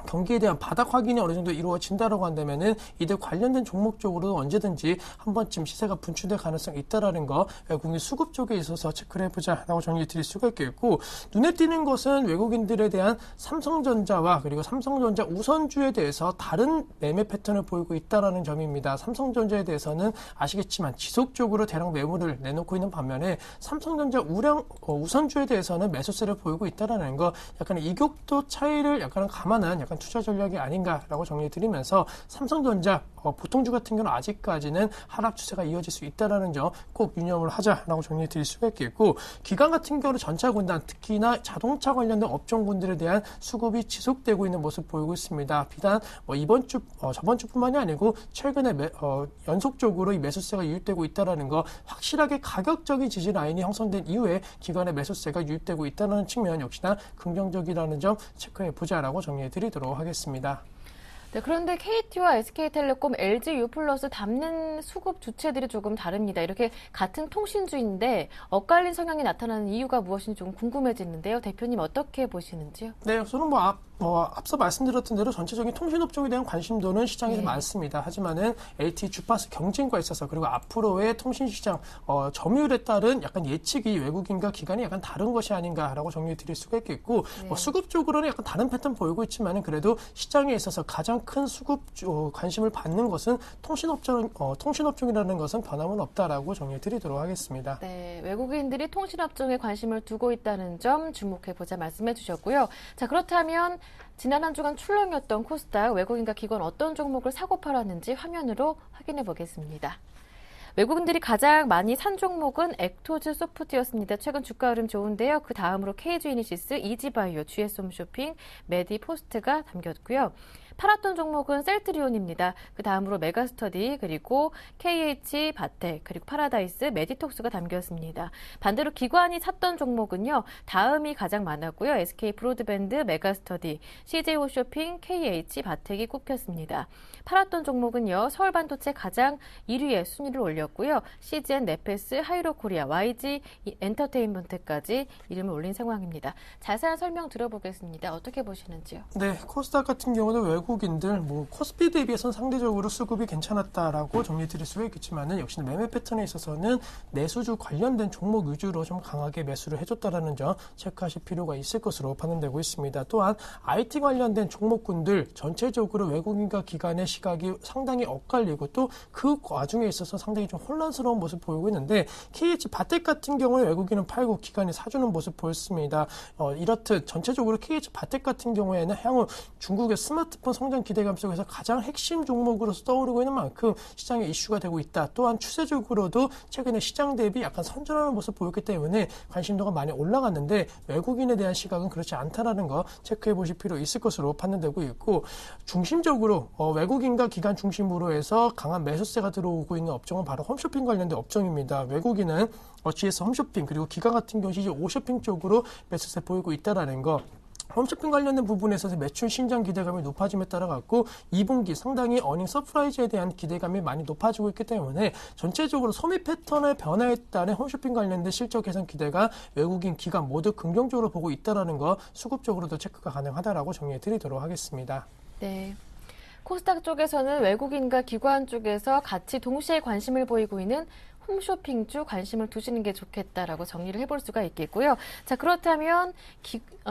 경기에 대한 바닥 확인이 어느 정도 이루어진다라고 한다면은 이들 관련된 종목 쪽으로도 언제든지 한 번쯤 시세가 분출될 가능성이 있다라는 거, 외국인 수급 쪽에 있어서 체크를 해보자라고 정리 드릴 수가 있겠고, 눈에 띄는 것은 외국인들에 대한 삼성전자와 그리고 삼성전자 우선주에 대해서 다른 매매 패턴을 보이고 있다라는 점입니다. 삼성전자에 대해서는 아시겠지만 지속적으로 대량 매물을 내놓고 있는 반면에 삼성전자 우선주에 대해서는 매수세를 보이고 있다라는 거, 약간 이격도 차이를 약간 감안한 약간 투자 전략이 아닌가라고 정리해드리면서, 삼성전자 보통주 같은 경우는 아직까지는 하락 추세가 이어질 수 있다는 점 꼭 유념을 하자라고 정리해드릴 수가 있겠고, 기관 같은 경우는 전차군단, 특히나 자동차 관련된 업종군들에 대한 수급이 지속되고 있는 모습 보이고 있습니다. 비단 저번 주뿐만이 아니고 최근에 연속적으로 이 매수세가 유입되고 있다는 거, 확실하게 가격적인 지지 라인이 형성된 이후에 기관의 매수세가 유입되고 있다는 측면 역시나 긍정적이라는 점 체크해보자라고 정리해드리도록 하겠습니다. 네, 그런데 KT와 SK텔레콤, LG유플러스 담는 수급 주체들이 조금 다릅니다. 이렇게 같은 통신주인데 엇갈린 성향이 나타나는 이유가 무엇인지 좀 궁금해지는데요. 대표님 어떻게 보시는지요? 네, 저는 앞서 말씀드렸던 대로 전체적인 통신업종에 대한 관심도는 시장에 좀 많습니다. 하지만은 LTE 주파수 경쟁과 있어서, 그리고 앞으로의 통신시장 점유율에 따른 약간 예측이 외국인과 기관이 약간 다른 것이 아닌가라고 정리해 드릴 수가 있겠고, 수급적으로는 약간 다른 패턴 보이고 있지만은 그래도 시장에 있어서 가장 큰 수급 관심을 받는 것은 통신업종이라는 것은 변함은 없다라고 정리해 드리도록 하겠습니다. 네, 외국인들이 통신업종에 관심을 두고 있다는 점 주목해보자 말씀해 주셨고요. 자, 그렇다면 지난 한 주간 출렁이었던 코스닥, 외국인과 기관 어떤 종목을 사고 팔았는지 화면으로 확인해 보겠습니다. 외국인들이 가장 많이 산 종목은 액토즈 소프트였습니다. 최근 주가 흐름 좋은데요. 그 다음으로 KG이니시스, 이지바이오, GS홈쇼핑, 메디포스트가 담겼고요. 팔았던 종목은 셀트리온입니다. 그 다음으로 메가스터디, 그리고 KH바텍, 그리고 파라다이스, 메디톡스가 담겼습니다. 반대로 기관이 샀던 종목은요, 다음이 가장 많았고요. SK브로드밴드, 메가스터디, CJ홈쇼핑, KH바텍이 꼽혔습니다. 팔았던 종목은요, 서울반도체 가장 1위에 순위를 올렸고요. CGN, 네페스, 하이로코리아, YG 엔터테인먼트까지 이름을 올린 상황입니다. 자세한 설명 들어보겠습니다. 어떻게 보시는지요? 네, 코스닥 같은 경우는 외국인들 코스피 대비해서는 상대적으로 수급이 괜찮았다라고 정리드릴 수가 있겠지만은, 역시 매매 패턴에 있어서는 내수주 관련된 종목 위주로 좀 강하게 매수를 해줬다라는 점 체크하실 필요가 있을 것으로 판단되고 있습니다. 또한 IT 관련된 종목군들 전체적으로 외국인과 기관의 시각이 상당히 엇갈리고, 또 그 와중에 있어서 상당히 좀 혼란스러운 모습 보이고 있는데, KH바텍 같은 경우는 외국인은 팔고 기관이 사주는 모습 보였습니다. 이렇듯 전체적으로 KH바텍 같은 경우에는 향후 중국의 스마트폰 성장 기대감 속에서 가장 핵심 종목으로서 떠오르고 있는 만큼 시장에 이슈가 되고 있다. 또한 추세적으로도 최근에 시장 대비 약간 선전하는 모습 보였기 때문에 관심도가 많이 올라갔는데, 외국인에 대한 시각은 그렇지 않다라는 거 체크해 보실 필요 있을 것으로 판단되고 있고, 중심적으로 외국인과 기관 중심으로 해서 강한 매수세가 들어오고 있는 업종은 바로 홈쇼핑 관련된 업종입니다. 외국인은 GS 홈쇼핑, 그리고 기관 같은 경우 CJ 오쇼핑 쪽으로 매수세 보이고 있다라는 거, 홈쇼핑 관련된 부분에서 매출 신장 기대감이 높아짐에 따라 갖고 2분기 상당히 어닝 서프라이즈에 대한 기대감이 많이 높아지고 있기 때문에 전체적으로 소비 패턴의 변화에 따른 홈쇼핑 관련된 실적 개선 기대가 외국인 기관 모두 긍정적으로 보고 있다는 거 수급적으로도 체크가 가능하다라고 정리해 드리도록 하겠습니다. 네. 코스닥 쪽에서는 외국인과 기관 쪽에서 같이 동시에 관심을 보이고 있는 홈쇼핑주 관심을 두시는 게 좋겠다라고 정리를 해볼 수가 있겠고요. 자, 그렇다면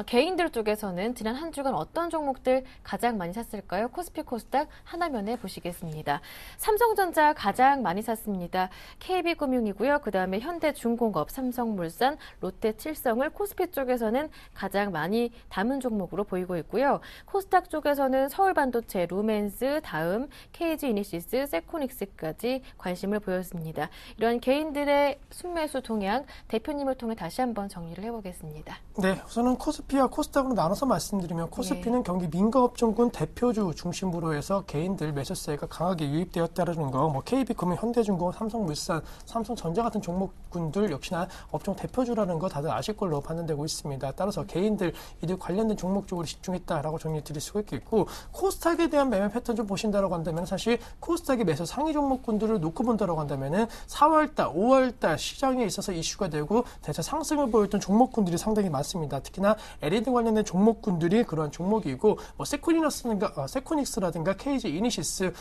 개인들 쪽에서는 지난 한 주간 어떤 종목들 가장 많이 샀을까요? 코스피 코스닥 하나면에 보시겠습니다. 삼성전자 가장 많이 샀습니다. KB금융이고요. 그다음에 현대중공업, 삼성물산, 롯데칠성을 코스피 쪽에서는 가장 많이 담은 종목으로 보이고 있고요. 코스닥 쪽에서는 서울반도체, 루멘스, 다음 KG이니시스, 세코닉스까지 관심을 보였습니다. 이런 개인들의 순매수 동향 대표님을 통해 다시 한번 정리를 해보겠습니다. 네, 우선은 코스피와 코스닥으로 나눠서 말씀드리면 코스피는 경기 민가업종군 대표주 중심으로 해서 개인들 매수세가 강하게 유입되었다는 거, KB금융, 현대중공업, 삼성물산, 삼성전자 같은 종목군들 역시나 업종 대표주라는 거 다들 아실 걸로 판단되고 있습니다. 따라서 개인들 이들 관련된 종목 쪽으로 집중했다라고 정리 드릴 수가 있겠고, 코스닥에 대한 매매 패턴 좀 보신다라고 한다면 사실 코스닥의 매수 상위 종목군들을 놓고 본다라고 한다면은 4월달, 5월달 시장에 있어서 이슈가 되고 대체 상승을 보였던 종목군들이 상당히 많습니다. 특히나 LED 관련된 종목군들이 그러한 종목이고 세코닉스라든가 KG 이니시스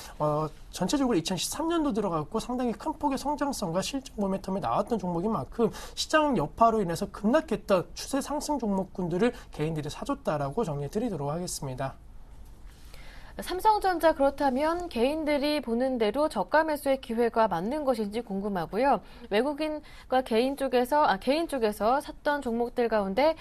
전체적으로 2013년도 들어갔고 상당히 큰 폭의 성장성과 실적 모멘텀이 나왔던 종목인 만큼 시장 여파로 인해서 급락했던 추세 상승 종목군들을 개인들이 사줬다라고 정리해 드리도록 하겠습니다. 삼성전자 그렇다면 개인들이 보는 대로 저가 매수의 기회가 맞는 것인지 궁금하고요. 외국인과 개인 쪽에서 샀던 종목들 가운데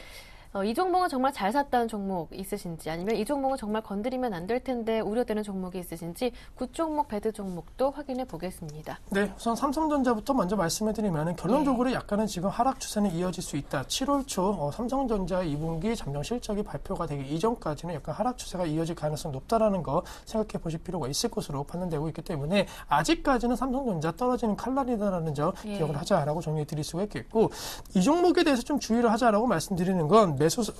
이 종목은 정말 잘 샀다는 종목 있으신지, 아니면 이 종목은 정말 건드리면 안 될 텐데 우려되는 종목이 있으신지 굿 종목, 배드 종목도 확인해 보겠습니다. 네, 우선 삼성전자부터 먼저 말씀해 드리면 결론적으로 약간은 지금 하락 추세는 이어질 수 있다. 7월 초 삼성전자 2분기 잠정 실적이 발표가 되기 이전까지는 약간 하락 추세가 이어질 가능성이 높다라는 거 생각해 보실 필요가 있을 것으로 판단되고 있기 때문에 아직까지는 삼성전자 떨어지는 칼날이다라는 점 기억을 하자라고 정리해 드릴 수가 있겠고, 이 종목에 대해서 좀 주의를 하자라고 말씀드리는 건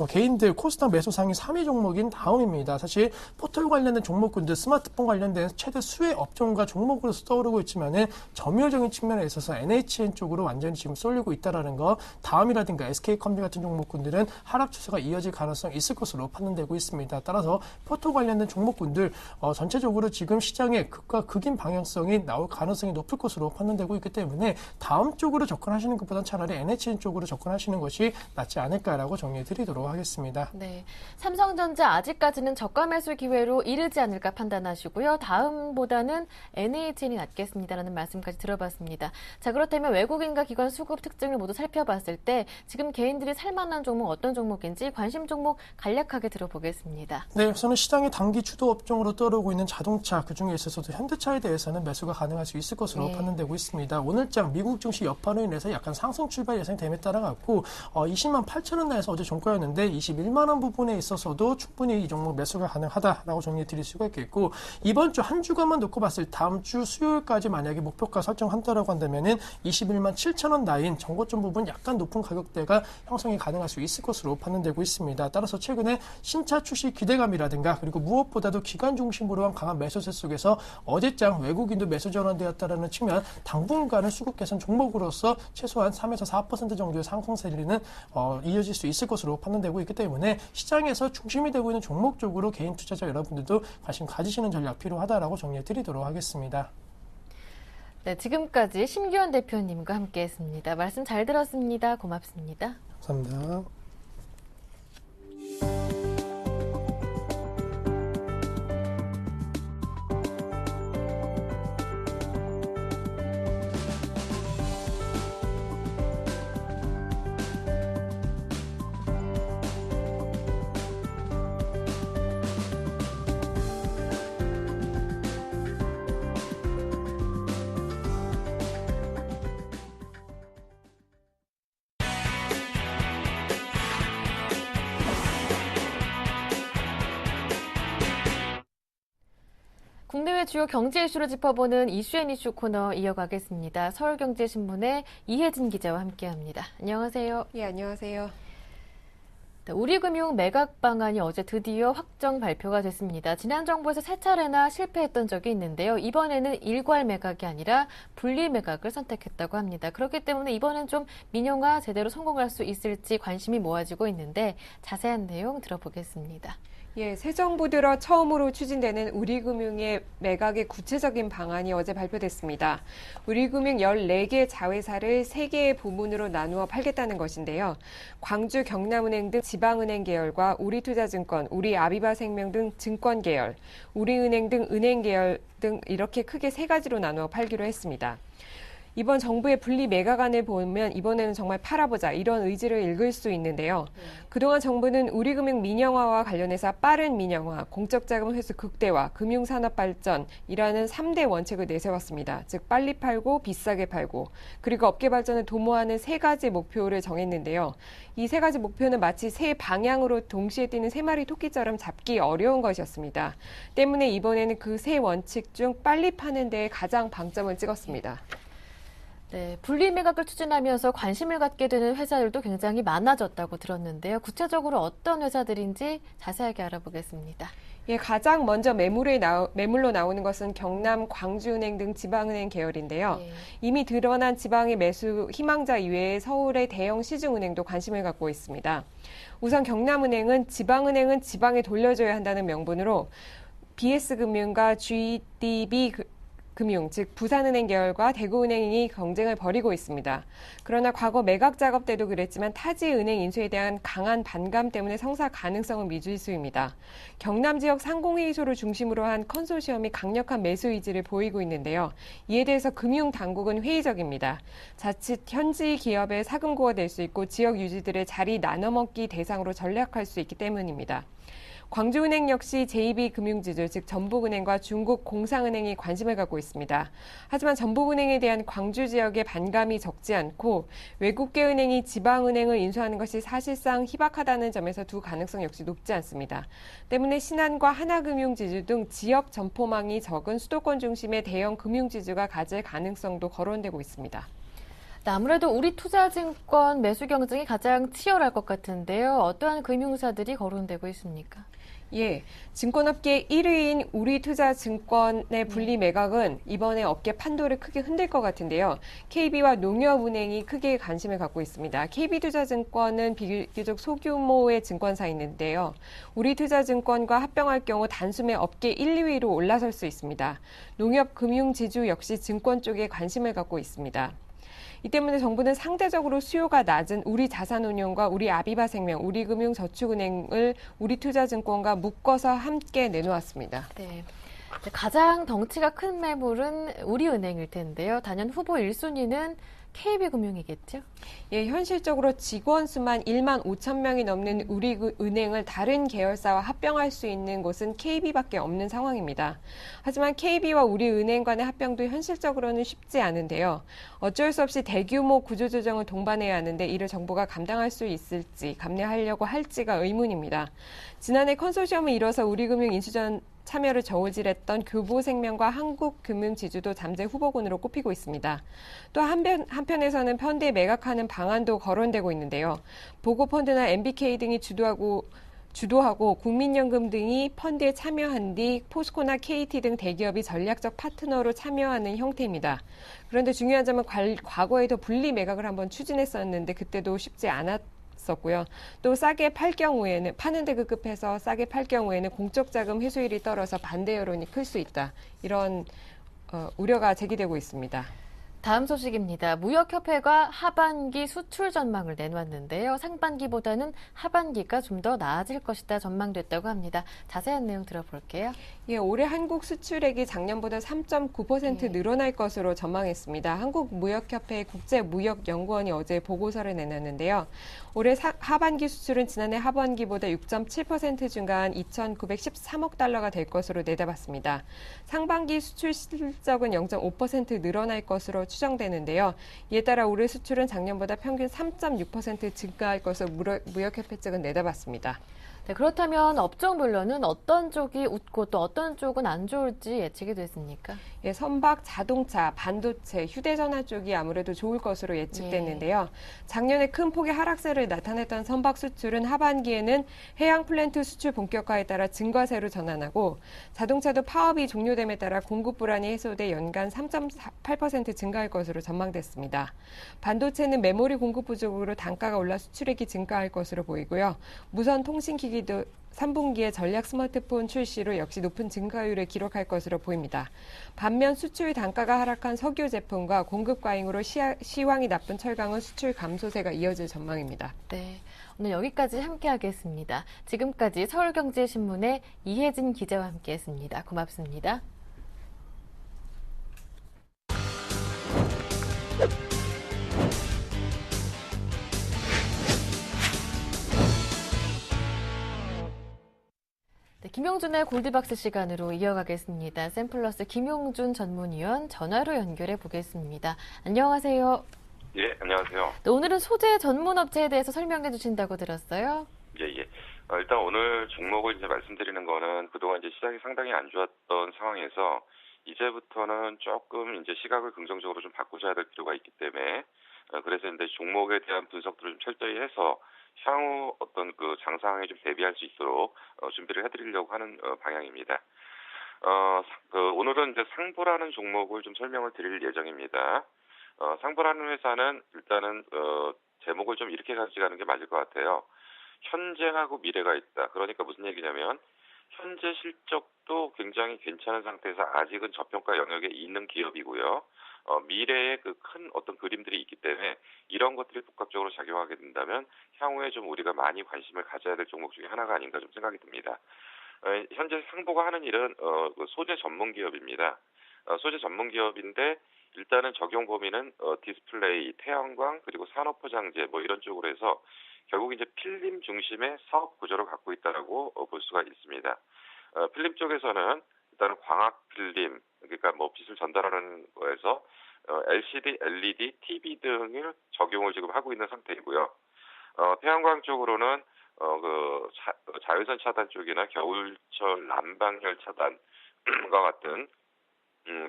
개인들 코스닥 매수 상위 3위 종목인 다음입니다. 사실 포털 관련된 종목군들, 스마트폰 관련된 최대 수혜 업종과 종목으로서 떠오르고 있지만은 점유율적인 측면에 있어서 NHN 쪽으로 완전히 지금 쏠리고 있다라는 거, 다음이라든가 SK컴비 같은 종목군들은 하락 추세가 이어질 가능성이 있을 것으로 판단되고 있습니다. 따라서 포털 관련된 종목군들 전체적으로 지금 시장에 극과 극인 방향성이 나올 가능성이 높을 것으로 판단되고 있기 때문에 다음 쪽으로 접근하시는 것보다는 차라리 NHN 쪽으로 접근하시는 것이 낫지 않을까라고 정리해 드리도록 하겠습니다. 네, 삼성전자 아직까지는 저가 매수 기회로 이르지 않을까 판단하시고요. 다음보다는 NHN이 낫겠습니다라는 말씀까지 들어봤습니다. 자, 그렇다면 외국인과 기관 수급 특징을 모두 살펴봤을 때 지금 개인들이 살만한 종목 어떤 종목인지 관심 종목 간략하게 들어보겠습니다. 네, 우선은 시장의 단기 주도 업종으로 떠오르고 있는 자동차, 그중에 있어서도 현대차에 대해서는 매수가 가능할 수 있을 것으로 판단되고 있습니다. 오늘장 미국 증시 여파로 인해서 약간 상승 출발 예상됨에 따라 갖고 20만 8천 원 내에서 어제 종가였는데 21만 원 부분에 있어서도 충분히 이 종목 매수가 가능하다라고 정리해 드릴 수가 있겠고, 이번 주 한 주간만 놓고 봤을 때 다음 주 수요일까지 만약에 목표가 설정한다라고 한다면은 21만 7천 원 라인 정고점 부분 약간 높은 가격대가 형성이 가능할 수 있을 것으로 판단되고 있습니다. 따라서 최근에 신차 출시 기대감이라든가 그리고 무엇보다도 기관 중심으로 한 강한 매수세 속에서 어제장 외국인도 매수 전환되었다라는 측면, 당분간은 수급 개선 종목으로서 최소한 3에서 4% 정도의 상승세는 이어질 수 있을 것으로 판단되고 있기 때문에 시장에서 중심이 되고 있는 종목 쪽으로 개인 투자자 여러분들도 관심 가지시는 전략 필요하다라고 정리해 드리도록 하겠습니다. 네, 지금까지 심규현 대표님과 함께했습니다. 말씀 잘 들었습니다. 고맙습니다. 감사합니다. 국내외 주요 경제 이슈를 짚어보는 이슈앤이슈 코너 이어가겠습니다. 서울경제신문의 이혜진 기자와 함께합니다. 안녕하세요. 예, 안녕하세요. 네, 우리금융 매각 방안이 어제 드디어 확정 발표가 됐습니다. 지난 정부에서 세 차례나 실패했던 적이 있는데요. 이번에는 일괄 매각이 아니라 분리 매각을 선택했다고 합니다. 그렇기 때문에 이번엔 좀 민영화 제대로 성공할 수 있을지 관심이 모아지고 있는데 자세한 내용 들어보겠습니다. 예, 새 정부 들어 처음으로 추진되는 우리금융의 매각의 구체적인 방안이 어제 발표됐습니다. 우리금융 14개 자회사를 3개의 부문으로 나누어 팔겠다는 것인데요. 광주 경남은행 등 지방은행 계열과 우리투자증권, 우리아비바생명 등 증권 계열, 우리은행 등 은행 계열 등 이렇게 크게 3가지로 나누어 팔기로 했습니다. 이번 정부의 분리 매각안을 보면 이번에는 정말 팔아보자 이런 의지를 읽을 수 있는데요. 그동안 정부는 우리금융 민영화와 관련해서 빠른 민영화, 공적자금 회수 극대화, 금융산업 발전이라는 3대 원칙을 내세웠습니다. 즉 빨리 팔고 비싸게 팔고 그리고 업계 발전을 도모하는 3가지 목표를 정했는데요. 이 3가지 목표는 마치 세 방향으로 동시에 뛰는 3마리 토끼처럼 잡기 어려운 것이었습니다. 때문에 이번에는 그 3 원칙 중 빨리 파는 데에 가장 방점을 찍었습니다. 네, 분리 매각을 추진하면서 관심을 갖게 되는 회사들도 굉장히 많아졌다고 들었는데요. 구체적으로 어떤 회사들인지 자세하게 알아보겠습니다. 예, 가장 먼저 매물로 나오는 것은 경남, 광주은행 등 지방은행 계열인데요. 이미 드러난 지방의 매수 희망자 이외에 서울의 대형 시중은행도 관심을 갖고 있습니다. 우선 경남은행은 지방은행은 지방에 돌려줘야 한다는 명분으로 BS금융과 GDB 금융, 즉 부산은행 계열과 대구은행이 경쟁을 벌이고 있습니다. 그러나 과거 매각 작업 때도 그랬지만 타지 은행 인수에 대한 강한 반감 때문에 성사 가능성은 미지수입니다. 경남 지역 상공회의소를 중심으로 한 컨소시엄이 강력한 매수 의지를 보이고 있는데요. 이에 대해서 금융당국은 회의적입니다. 자칫 현지 기업의 사금고가 될 수 있고 지역 유지들의 자리 나눠먹기 대상으로 전략할 수 있기 때문입니다. 광주은행 역시 JB금융지주, 즉 전북은행과 중국공상은행이 관심을 갖고 있습니다. 하지만 전북은행에 대한 광주 지역의 반감이 적지 않고 외국계 은행이 지방은행을 인수하는 것이 사실상 희박하다는 점에서 두 가능성 역시 높지 않습니다. 때문에 신한과 하나금융지주 등 지역 점포망이 적은 수도권 중심의 대형 금융지주가 가질 가능성도 거론되고 있습니다. 아무래도 우리투자증권 매수 경쟁이 가장 치열할 것 같은데요. 어떠한 금융사들이 거론되고 있습니까? 예, 증권업계 1위인 우리투자증권의 분리 매각은 이번에 업계 판도를 크게 흔들 것 같은데요. KB와 농협은행이 크게 관심을 갖고 있습니다. KB투자증권은 비교적 소규모의 증권사인데요. 우리투자증권과 합병할 경우 단숨에 업계 1, 2위로 올라설 수 있습니다. 농협금융지주 역시 증권 쪽에 관심을 갖고 있습니다. 이 때문에 정부는 상대적으로 수요가 낮은 우리자산운용과 우리아비바생명, 우리금융저축은행을 우리투자증권과 묶어서 함께 내놓았습니다. 네. 가장 덩치가 큰 매물은 우리은행일 텐데요. 단연 후보 1순위는 KB금융이겠죠? 예, 현실적으로 직원 수만 1만 5천 명이 넘는 우리은행을 다른 계열사와 합병할 수 있는 곳은 KB밖에 없는 상황입니다. 하지만 KB와 우리은행 간의 합병도 현실적으로는 쉽지 않은데요. 어쩔 수 없이 대규모 구조조정을 동반해야 하는데 이를 정부가 감당할 수 있을지, 감내하려고 할지가 의문입니다. 지난해 컨소시엄을 이뤄서 우리금융 인수전 참여를 저울질했던 교보생명과 한국금융지주도 잠재 후보군으로 꼽히고 있습니다. 또 한편에서는 펀드에 매각하는 방안도 거론되고 있는데요. 보고펀드나 MBK 등이 주도하고 국민연금 등이 펀드에 참여한 뒤 포스코나 KT 등 대기업이 전략적 파트너로 참여하는 형태입니다. 그런데 중요한 점은 과거에도 분리 매각을 한번 추진했었는데 그때도 쉽지 않았었고요. 또 싸게 팔 경우에는 파는데 급급해서 싸게 팔 경우에는 공적 자금 회수율이 떨어져 반대 여론이 클 수 있다. 이런 우려가 제기되고 있습니다. 다음 소식입니다. 무역협회가 하반기 수출 전망을 내놓았는데요. 상반기보다는 하반기가 좀 더 나아질 것이다 전망됐다고 합니다. 자세한 내용 들어볼게요. 예, 올해 한국 수출액이 작년보다 3.9% 늘어날 것으로 전망했습니다. 한국무역협회 국제무역연구원이 어제 보고서를 내놨는데요. 올해 하반기 수출은 지난해 하반기보다 6.7% 증가한 2,913억 달러가 될 것으로 내다봤습니다. 상반기 수출 실적은 0.5% 늘어날 것으로 추정되는데요. 이에 따라 올해 수출은 작년보다 평균 3.6% 증가할 것으로 무역협회 측은 내다봤습니다. 네, 그렇다면 업종별로는 어떤 쪽이 웃고 또 어떤 쪽은 안 좋을지 예측이 됐습니까? 예, 선박, 자동차, 반도체, 휴대전화 쪽이 아무래도 좋을 것으로 예측됐는데요. 작년에 큰 폭의 하락세를 나타냈던 선박 수출은 하반기에는 해양 플랜트 수출 본격화에 따라 증가세로 전환하고 자동차도 파업이 종료됨에 따라 공급 불안이 해소돼 연간 3.8% 증가할 것으로 전망됐습니다. 반도체는 메모리 공급 부족으로 단가가 올라 수출액이 증가할 것으로 보이고요. 무선 통신기기도 3분기에 전략 스마트폰 출시로 역시 높은 증가율을 기록할 것으로 보입니다. 반면 수출 단가가 하락한 석유 제품과 공급 과잉으로 시황이 나쁜 철강은 수출 감소세가 이어질 전망입니다. 네, 오늘 여기까지 함께하겠습니다. 지금까지 서울경제신문의 이혜진 기자와 함께했습니다. 고맙습니다. 네, 김용준의 골드박스 시간으로 이어가겠습니다. 샘플러스 김용준 전문위원 전화로 연결해 보겠습니다. 안녕하세요. 예, 안녕하세요. 네, 오늘은 소재 전문 업체에 대해서 설명해 주신다고 들었어요. 예, 예. 일단 오늘 종목을 이제 말씀드리는 거는 그동안 이제 시장이 상당히 안 좋았던 상황에서 이제부터는 조금 이제 시각을 긍정적으로 좀 바꾸셔야 될 필요가 있기 때문에 그래서 이제 종목에 대한 분석들을 좀 철저히 해서 향후 어떤 그 장상에 좀 대비할 수 있도록 준비를 해드리려고 하는 방향입니다. 오늘은 이제 상보라는 종목을 좀 설명을 드릴 예정입니다. 상보라는 회사는 일단은 제목을 좀 이렇게 가져가는 게 맞을 것 같아요. 현재하고 미래가 있다. 그러니까 무슨 얘기냐면 현재 실적도 굉장히 괜찮은 상태에서 아직은 저평가 영역에 있는 기업이고요. 미래에 그 큰 어떤 그림들이 있기 때문에 이런 것들이 복합적으로 작용하게 된다면 향후에 좀 우리가 많이 관심을 가져야 될 종목 중에 하나가 아닌가 좀 생각이 듭니다. 현재 상보가 하는 일은 소재 전문 기업입니다. 소재 전문 기업인데 일단은 적용 범위는 디스플레이, 태양광 그리고 산업포장재 뭐 이런 쪽으로 해서 결국 이제 필름 중심의 사업 구조를 갖고 있다라고 볼 수가 있습니다. 필름 쪽에서는 일단은 광학 필름, 그러니까 뭐 빛을 전달하는 거에서 LCD, LED, TV 등을 적용을 지금 하고 있는 상태이고요. 태양광 쪽으로는 자외선 차단 쪽이나 겨울철 난방열 차단과 같은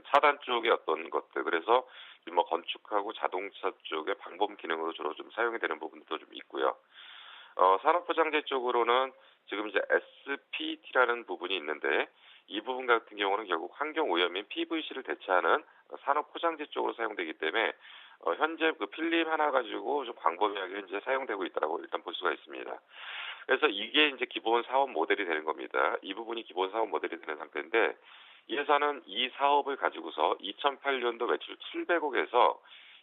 차단 쪽의 어떤 것들, 그래서 뭐 건축하고 자동차 쪽의 방범 기능으로 주로 좀 사용이 되는 부분도 좀 있고요. 산업포장재 쪽으로는 지금 이제 SPT라는 부분이 있는데 이 부분 같은 경우는 결국 환경 오염인 PVC를 대체하는 산업포장재 쪽으로 사용되기 때문에 현재 그 필름 하나 가지고 좀 광범위하게 이제 사용되고 있다고 일단 볼 수가 있습니다. 그래서 이게 이제 기본 사업 모델이 되는 겁니다. 이 부분이 기본 사업 모델이 되는 상태인데 이 회사는 이 사업을 가지고서 2008년도 매출 700억에서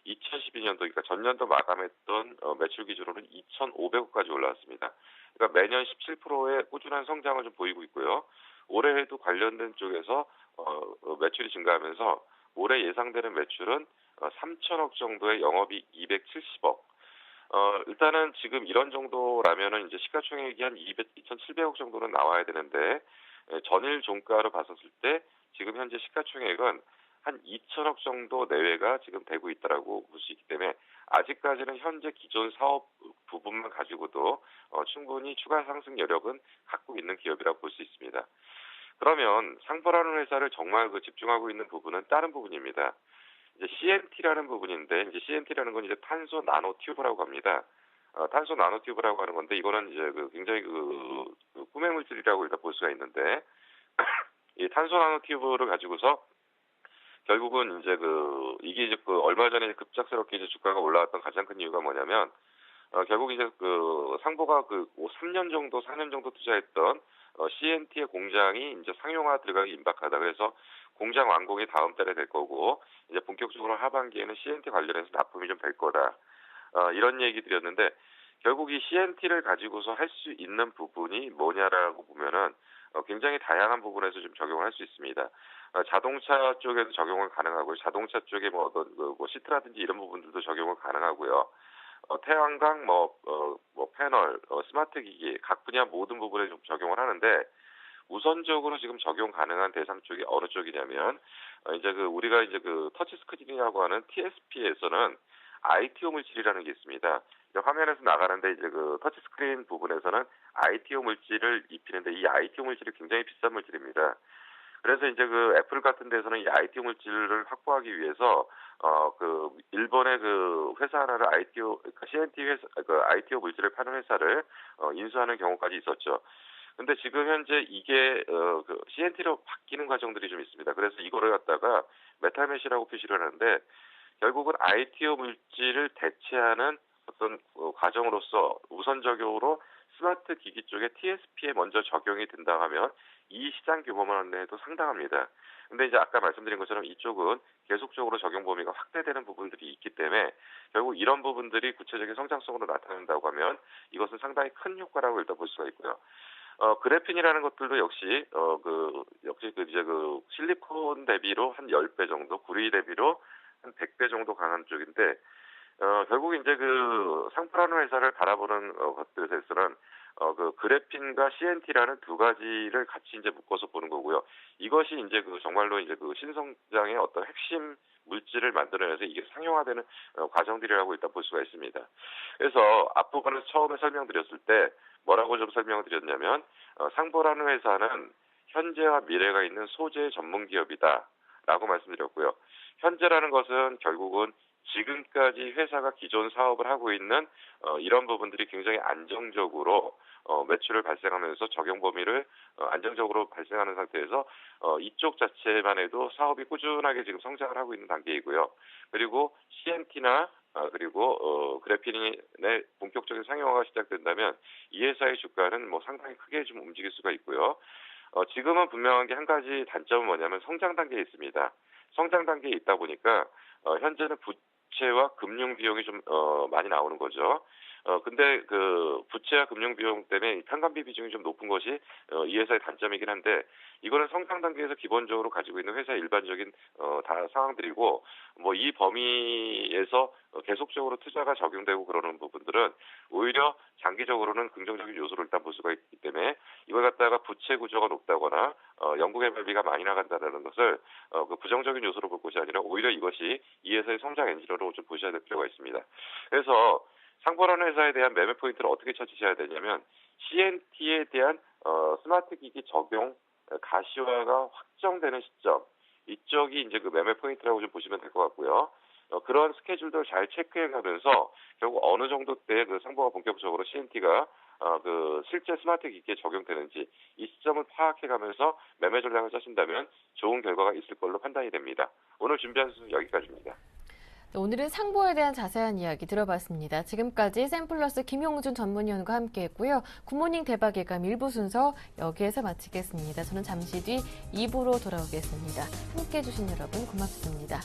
2012년도, 그러니까 전년도 마감했던 매출 기준으로는 2,500억까지 올라왔습니다. 그러니까 매년 17%의 꾸준한 성장을 좀 보이고 있고요. 올해에도 관련된 쪽에서 매출이 증가하면서 올해 예상되는 매출은 3천억 정도의 영업이익 270억. 일단은 지금 이런 정도라면은 이제 시가총액이 한 2,700억 정도는 나와야 되는데 전일 종가로 봤었을 때 지금 현재 시가총액은 한 2천억 정도 내외가 지금 되고 있다라고 볼 수 있기 때문에 아직까지는 현재 기존 사업 부분만 가지고도 충분히 추가 상승 여력은 갖고 있는 기업이라고 볼 수 있습니다. 그러면 상보라는 회사를 정말 집중하고 있는 부분은 다른 부분입니다. 이제 CNT라는 부분인데 이제 CNT라는 건 이제 탄소 나노 튜브라고 합니다. 탄소 나노 튜브라고 하는 건데 이거는 이제 굉장히 꿈의 물질이라고 일단 볼 수가 있는데 이 탄소 나노 튜브를 가지고서 결국은 이제 이게 이제 얼마 전에 급작스럽게 이제 주가가 올라왔던 가장 큰 이유가 뭐냐면 결국 이제 상보가 3년 정도, 4년 정도 투자했던 CNT의 공장이 이제 상용화 들어가기 임박하다. 그래서 공장 완공이 다음 달에 될 거고 이제 본격적으로 하반기에는 CNT 관련해서 납품이 좀 될 거다. 이런 얘기 드렸는데 결국 이 CNT를 가지고서 할 수 있는 부분이 뭐냐라고 보면은 굉장히 다양한 부분에서 좀 적용을 할 수 있습니다. 자동차 쪽에도 적용을 가능하고요. 자동차 쪽에 뭐 시트라든지 이런 부분들도 적용을 가능하고요. 태양광, 패널, 스마트 기기 각 분야 모든 부분에 좀 적용을 하는데 우선적으로 지금 적용 가능한 대상 쪽이 어느 쪽이냐면 이제 우리가 이제 터치 스크린이라고 하는 TSP에서는 ITO 물질이라는 게 있습니다. 화면에서 나가는데 이제 그 터치스크린 부분에서는 ITO 물질을 입히는데 이 ITO 물질이 굉장히 비싼 물질입니다. 그래서 이제 그 애플 같은 데서는 이 ITO 물질을 확보하기 위해서 그 일본의 그 회사 하나를 CNT 회사 그 ITO 물질을 파는 회사를 인수하는 경우까지 있었죠. 근데 지금 현재 이게 그 CNT로 바뀌는 과정들이 좀 있습니다. 그래서 이거를 갖다가 메탈메시라고 표시를 하는데 결국은 ITO 물질을 대체하는 어떤 과정으로서 우선적으로 스마트 기기 쪽에 TSP에 먼저 적용이 된다 하면 이 시장 규모만 해도 상당합니다. 근데 이제 아까 말씀드린 것처럼 이쪽은 계속적으로 적용 범위가 확대되는 부분들이 있기 때문에 결국 이런 부분들이 구체적인 성장성으로 나타난다고 하면 이것은 상당히 큰 효과라고 일단 볼 수가 있고요. 그래핀이라는 것들도 역시 이제 그 실리콘 대비로 한 10배 정도, 구리 대비로 한 100배 정도 강한 쪽인데 결국 이제 그 상프라노 회사를 바라보는 것들에서는 그 그래핀과 CNT라는 두 가지를 같이 이제 묶어서 보는 거고요. 이것이 이제 그 정말로 이제 그 신성장의 어떤 핵심 물질을 만들어내서 이게 상용화되는 과정들이라고 일단 볼 수가 있습니다. 그래서 앞부분을 처음에 설명드렸을 때 뭐라고 좀 설명을 드렸냐면 상보라는 회사는 현재와 미래가 있는 소재 전문 기업이다라고 말씀드렸고요. 현재라는 것은 결국은 지금까지 회사가 기존 사업을 하고 있는 이런 부분들이 굉장히 안정적으로 매출을 발생하면서 적용 범위를 안정적으로 발생하는 상태에서 이쪽 자체만 해도 사업이 꾸준하게 지금 성장을 하고 있는 단계이고요. 그리고 CNT나 그리고 그래핀의 본격적인 상용화가 시작된다면 이 회사의 주가는 뭐 상당히 크게 좀 움직일 수가 있고요. 지금은 분명한 게 한 가지 단점은 뭐냐면 성장 단계에 있습니다. 성장 단계에 있다 보니까 현재는 부채와 금융 비용이 좀 많이 나오는 거죠. 근데 그 부채와 금융 비용 때문에 편감비 비중이 좀 높은 것이 이 회사의 단점이긴 한데 이거는 성장 단계에서 기본적으로 가지고 있는 회사의 일반적인 다 상황들이고 뭐 이 범위에서 계속적으로 투자가 적용되고 그러는 부분들은 오히려 장기적으로는 긍정적인 요소를 일단 볼 수가 있기 때문에 이걸 갖다가 부채 구조가 높다거나 연구개발비가 많이 나간다는 것을 그 부정적인 요소로 볼 것이 아니라 오히려 이것이 이 회사의 성장 엔진으로 좀 보셔야 될 필요가 있습니다. 그래서 상보라는 회사에 대한 매매 포인트를 어떻게 찾으셔야 되냐면 CNT에 대한 스마트 기기 적용 가시화가 확정되는 시점 이쪽이 이제 그 매매 포인트라고 좀 보시면 될 것 같고요. 그런 스케줄들을 잘 체크해가면서 결국 어느 정도 때 그 상보가 본격적으로 CNT가 그 실제 스마트 기기에 적용되는지 이 시점을 파악해가면서 매매 전략을 짜신다면 좋은 결과가 있을 걸로 판단이 됩니다. 오늘 준비한 순서 여기까지입니다. 오늘은 상보에 대한 자세한 이야기 들어봤습니다. 지금까지 샘플러스 김용준 전문위원과 함께했고요. 굿모닝 대박 예감 1부 순서 여기에서 마치겠습니다. 저는 잠시 뒤 2부로 돌아오겠습니다. 함께해 주신 여러분 고맙습니다.